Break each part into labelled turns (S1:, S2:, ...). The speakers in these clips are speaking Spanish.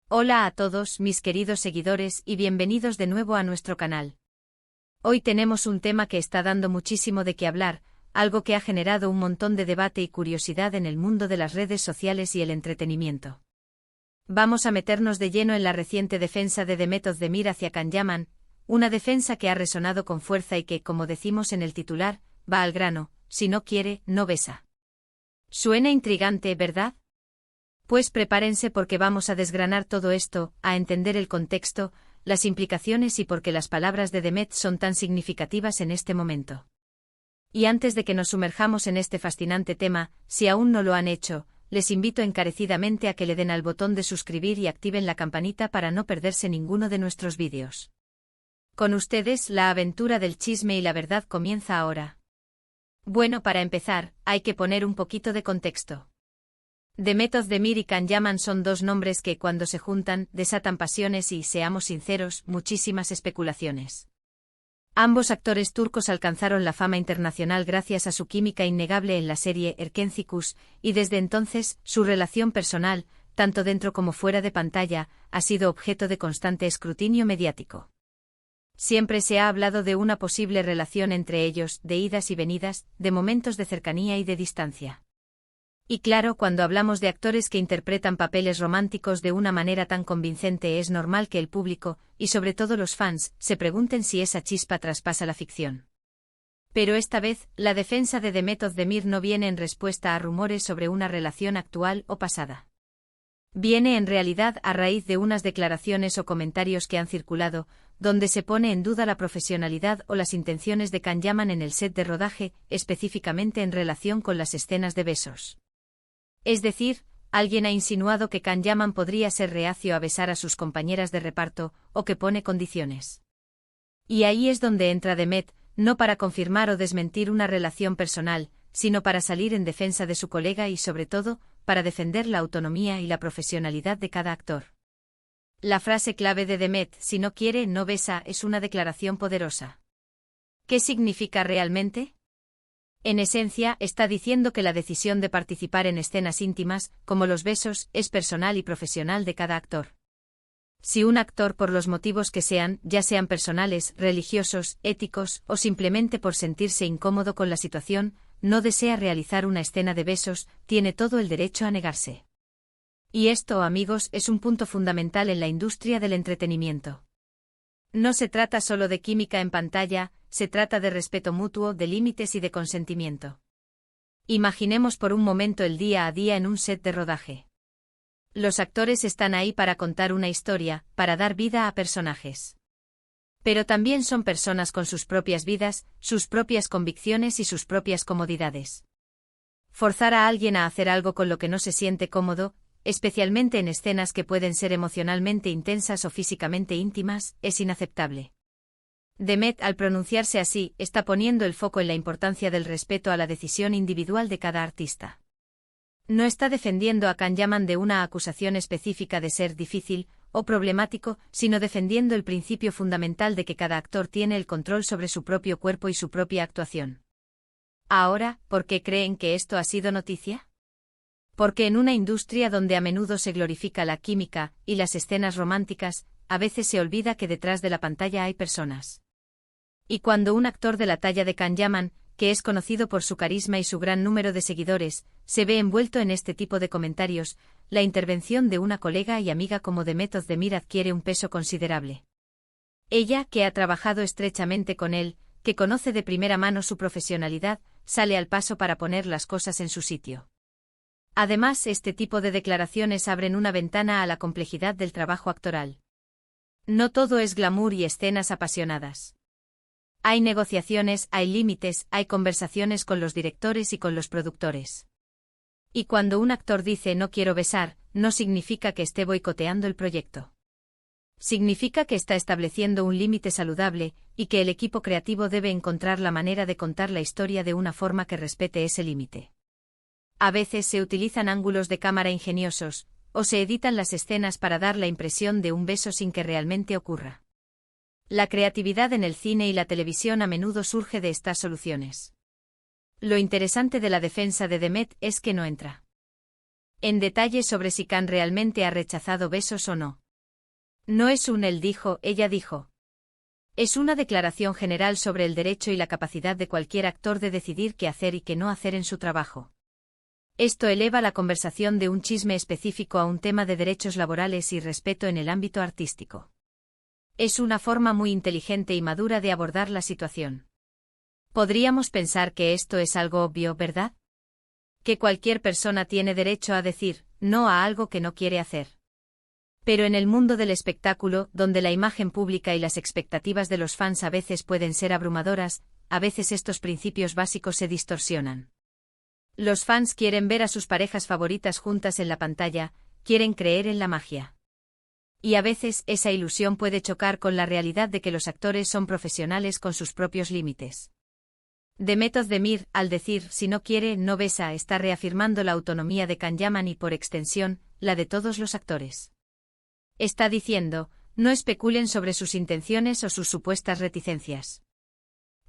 S1: Hola a todos mis queridos seguidores y bienvenidos de nuevo a nuestro canal. Hoy tenemos un tema que está dando muchísimo de qué hablar, algo que ha generado un montón de debate y curiosidad en el mundo de las redes sociales y el entretenimiento. Vamos a meternos de lleno en la reciente defensa de Demet Özdemir hacia Can Yaman, una defensa que ha resonado con fuerza y que, como decimos en el titular, va al grano: si no quiere, no besa. Suena intrigante, ¿verdad? Pues prepárense porque vamos a desgranar todo esto, a entender el contexto, las implicaciones y por qué las palabras de Demet son tan significativas en este momento. Y antes de que nos sumerjamos en este fascinante tema, si aún no lo han hecho, les invito encarecidamente a que le den al botón de suscribir y activen la campanita para no perderse ninguno de nuestros vídeos. Con ustedes, la aventura del chisme y la verdad comienza ahora. Bueno, para empezar, hay que poner un poquito de contexto. Demet Özdemir y Can Yaman son dos nombres que, cuando se juntan, desatan pasiones y, seamos sinceros, muchísimas especulaciones. Ambos actores turcos alcanzaron la fama internacional gracias a su química innegable en la serie Erkenci, y desde entonces, su relación personal, tanto dentro como fuera de pantalla, ha sido objeto de constante escrutinio mediático. Siempre se ha hablado de una posible relación entre ellos, de idas y venidas, de momentos de cercanía y de distancia. Y claro, cuando hablamos de actores que interpretan papeles románticos de una manera tan convincente, es normal que el público, y sobre todo los fans, se pregunten si esa chispa traspasa la ficción. Pero esta vez, la defensa de Demet Özdemir no viene en respuesta a rumores sobre una relación actual o pasada. Viene en realidad a raíz de unas declaraciones o comentarios que han circulado, donde se pone en duda la profesionalidad o las intenciones de Can Yaman en el set de rodaje, específicamente en relación con las escenas de besos. Es decir, alguien ha insinuado que Can Yaman podría ser reacio a besar a sus compañeras de reparto, o que pone condiciones. Y ahí es donde entra Demet, no para confirmar o desmentir una relación personal, sino para salir en defensa de su colega y, sobre todo, para defender la autonomía y la profesionalidad de cada actor. La frase clave de Demet, si no quiere, no besa, es una declaración poderosa. ¿Qué significa realmente? En esencia, está diciendo que la decisión de participar en escenas íntimas, como los besos, es personal y profesional de cada actor. Si un actor, por los motivos que sean, ya sean personales, religiosos, éticos, o simplemente por sentirse incómodo con la situación, no desea realizar una escena de besos, tiene todo el derecho a negarse. Y esto, amigos, es un punto fundamental en la industria del entretenimiento. No se trata solo de química en pantalla, se trata de respeto mutuo, de límites y de consentimiento. Imaginemos por un momento el día a día en un set de rodaje. Los actores están ahí para contar una historia, para dar vida a personajes. Pero también son personas con sus propias vidas, sus propias convicciones y sus propias comodidades. Forzar a alguien a hacer algo con lo que no se siente cómodo, especialmente en escenas que pueden ser emocionalmente intensas o físicamente íntimas, es inaceptable. Demet, al pronunciarse así, está poniendo el foco en la importancia del respeto a la decisión individual de cada artista. No está defendiendo a Can Yaman de una acusación específica de ser difícil o problemático, sino defendiendo el principio fundamental de que cada actor tiene el control sobre su propio cuerpo y su propia actuación. Ahora, ¿por qué creen que esto ha sido noticia? Porque en una industria donde a menudo se glorifica la química y las escenas románticas, a veces se olvida que detrás de la pantalla hay personas. Y cuando un actor de la talla de Can Yaman, que es conocido por su carisma y su gran número de seguidores, se ve envuelto en este tipo de comentarios, la intervención de una colega y amiga como Demet Özdemir adquiere un peso considerable. Ella, que ha trabajado estrechamente con él, que conoce de primera mano su profesionalidad, sale al paso para poner las cosas en su sitio. Además, este tipo de declaraciones abren una ventana a la complejidad del trabajo actoral. No todo es glamour y escenas apasionadas. Hay negociaciones, hay límites, hay conversaciones con los directores y con los productores. Y cuando un actor dice no quiero besar, no significa que esté boicoteando el proyecto. Significa que está estableciendo un límite saludable, y que el equipo creativo debe encontrar la manera de contar la historia de una forma que respete ese límite. A veces se utilizan ángulos de cámara ingeniosos, o se editan las escenas para dar la impresión de un beso sin que realmente ocurra. La creatividad en el cine y la televisión a menudo surge de estas soluciones. Lo interesante de la defensa de Demet es que no entra En detalle sobre si Khan realmente ha rechazado besos o no. No es un él dijo, ella dijo. Es una declaración general sobre el derecho y la capacidad de cualquier actor de decidir qué hacer y qué no hacer en su trabajo. Esto eleva la conversación de un chisme específico a un tema de derechos laborales y respeto en el ámbito artístico. Es una forma muy inteligente y madura de abordar la situación. Podríamos pensar que esto es algo obvio, ¿verdad? Que cualquier persona tiene derecho a decir no a algo que no quiere hacer. Pero en el mundo del espectáculo, donde la imagen pública y las expectativas de los fans a veces pueden ser abrumadoras, a veces estos principios básicos se distorsionan. Los fans quieren ver a sus parejas favoritas juntas en la pantalla, quieren creer en la magia. Y a veces esa ilusión puede chocar con la realidad de que los actores son profesionales con sus propios límites. Demet Özdemir, al decir si no quiere, no besa, está reafirmando la autonomía de Can Yaman y por extensión, la de todos los actores. Está diciendo, no especulen sobre sus intenciones o sus supuestas reticencias.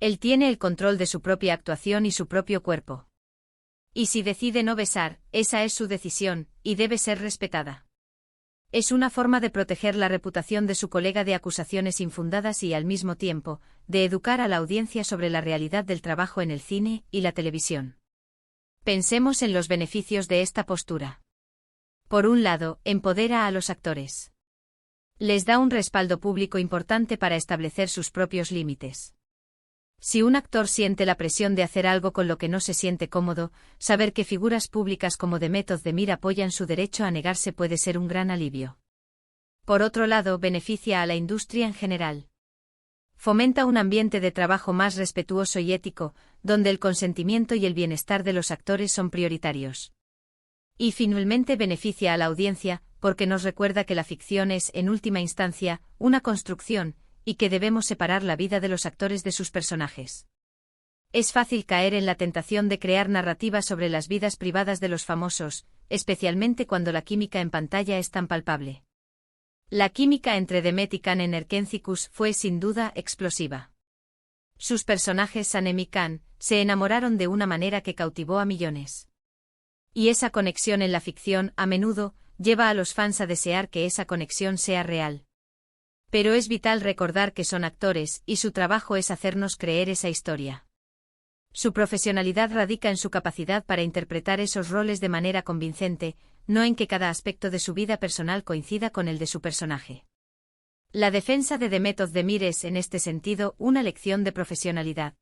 S1: Él tiene el control de su propia actuación y su propio cuerpo. Y si decide no besar, esa es su decisión, y debe ser respetada. Es una forma de proteger la reputación de su colega de acusaciones infundadas y, al mismo tiempo, de educar a la audiencia sobre la realidad del trabajo en el cine y la televisión. Pensemos en los beneficios de esta postura. Por un lado, empodera a los actores. Les da un respaldo público importante para establecer sus propios límites. Si un actor siente la presión de hacer algo con lo que no se siente cómodo, saber que figuras públicas como Demet Özdemir apoyan su derecho a negarse puede ser un gran alivio. Por otro lado, beneficia a la industria en general. Fomenta un ambiente de trabajo más respetuoso y ético, donde el consentimiento y el bienestar de los actores son prioritarios. Y finalmente beneficia a la audiencia, porque nos recuerda que la ficción es, en última instancia, una construcción, y que debemos separar la vida de los actores de sus personajes. Es fácil caer en la tentación de crear narrativas sobre las vidas privadas de los famosos, especialmente cuando la química en pantalla es tan palpable. La química entre Demet y Can en Erkentzikos fue sin duda explosiva. Sus personajes Sanem y Can se enamoraron de una manera que cautivó a millones. Y esa conexión en la ficción, a menudo, lleva a los fans a desear que esa conexión sea real. Pero es vital recordar que son actores y su trabajo es hacernos creer esa historia. Su profesionalidad radica en su capacidad para interpretar esos roles de manera convincente, no en que cada aspecto de su vida personal coincida con el de su personaje. La defensa de Demet Özdemir es, en este sentido, una lección de profesionalidad.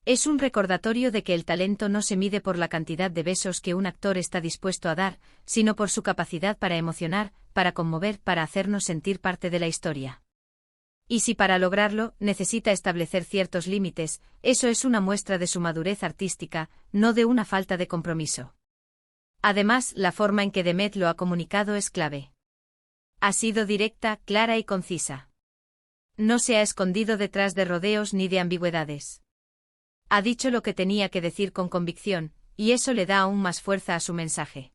S1: Es un recordatorio de que el talento no se mide por la cantidad de besos que un actor está dispuesto a dar, sino por su capacidad para emocionar, para conmover, para hacernos sentir parte de la historia. Y si para lograrlo, necesita establecer ciertos límites, eso es una muestra de su madurez artística, no de una falta de compromiso. Además, la forma en que Demet lo ha comunicado es clave. Ha sido directa, clara y concisa. No se ha escondido detrás de rodeos ni de ambigüedades. Ha dicho lo que tenía que decir con convicción, y eso le da aún más fuerza a su mensaje.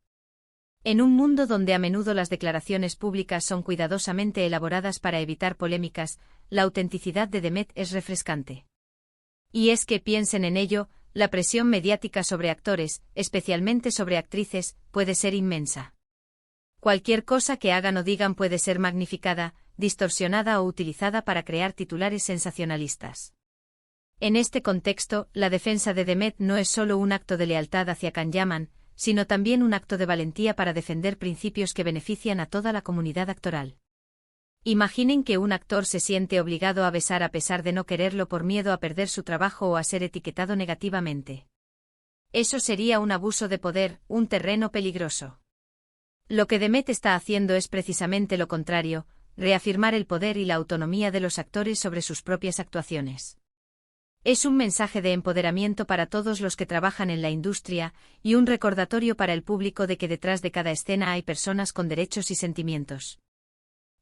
S1: En un mundo donde a menudo las declaraciones públicas son cuidadosamente elaboradas para evitar polémicas, la autenticidad de Demet es refrescante. Y es que piensen en ello, la presión mediática sobre actores, especialmente sobre actrices, puede ser inmensa. Cualquier cosa que hagan o digan puede ser magnificada, distorsionada o utilizada para crear titulares sensacionalistas. En este contexto, la defensa de Demet no es solo un acto de lealtad hacia Can Yaman, sino también un acto de valentía para defender principios que benefician a toda la comunidad actoral. Imaginen que un actor se siente obligado a besar a pesar de no quererlo por miedo a perder su trabajo o a ser etiquetado negativamente. Eso sería un abuso de poder, un terreno peligroso. Lo que Demet está haciendo es precisamente lo contrario, reafirmar el poder y la autonomía de los actores sobre sus propias actuaciones. Es un mensaje de empoderamiento para todos los que trabajan en la industria, y un recordatorio para el público de que detrás de cada escena hay personas con derechos y sentimientos.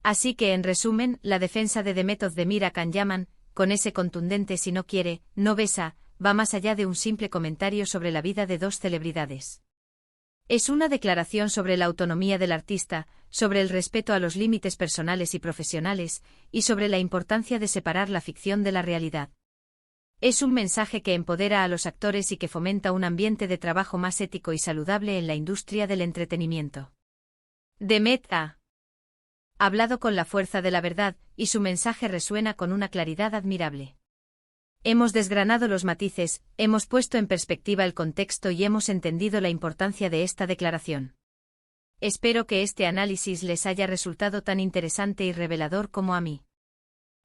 S1: Así que, en resumen, la defensa de Demet Özdemir a Can Yaman, con ese contundente si no quiere, no besa, va más allá de un simple comentario sobre la vida de dos celebridades. Es una declaración sobre la autonomía del artista, sobre el respeto a los límites personales y profesionales, y sobre la importancia de separar la ficción de la realidad. Es un mensaje que empodera a los actores y que fomenta un ambiente de trabajo más ético y saludable en la industria del entretenimiento. Demet ha hablado con la fuerza de la verdad, y su mensaje resuena con una claridad admirable. Hemos desgranado los matices, hemos puesto en perspectiva el contexto y hemos entendido la importancia de esta declaración. Espero que este análisis les haya resultado tan interesante y revelador como a mí.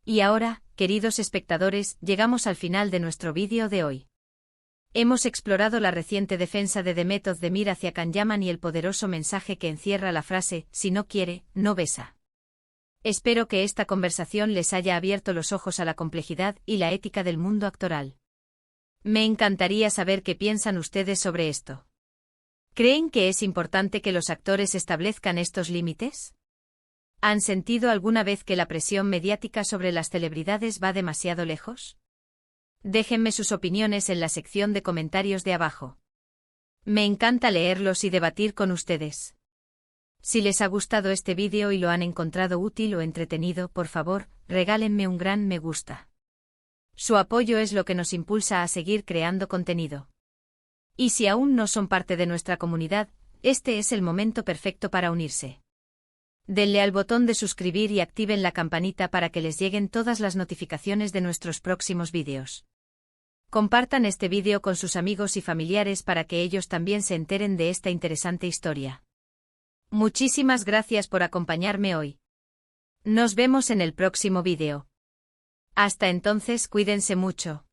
S1: Y ahora, queridos espectadores, llegamos al final de nuestro vídeo de hoy. Hemos explorado la reciente defensa de Demet Özdemir hacia Can Yaman y el poderoso mensaje que encierra la frase, si no quiere, no besa. Espero que esta conversación les haya abierto los ojos a la complejidad y la ética del mundo actoral. Me encantaría saber qué piensan ustedes sobre esto. ¿Creen que es importante que los actores establezcan estos límites? ¿Han sentido alguna vez que la presión mediática sobre las celebridades va demasiado lejos? Déjenme sus opiniones en la sección de comentarios de abajo. Me encanta leerlos y debatir con ustedes. Si les ha gustado este vídeo y lo han encontrado útil o entretenido, por favor, regálenme un gran me gusta. Su apoyo es lo que nos impulsa a seguir creando contenido. Y si aún no son parte de nuestra comunidad, este es el momento perfecto para unirse. Denle al botón de suscribir y activen la campanita para que les lleguen todas las notificaciones de nuestros próximos vídeos. Compartan este vídeo con sus amigos y familiares para que ellos también se enteren de esta interesante historia. Muchísimas gracias por acompañarme hoy. Nos vemos en el próximo vídeo. Hasta entonces, cuídense mucho.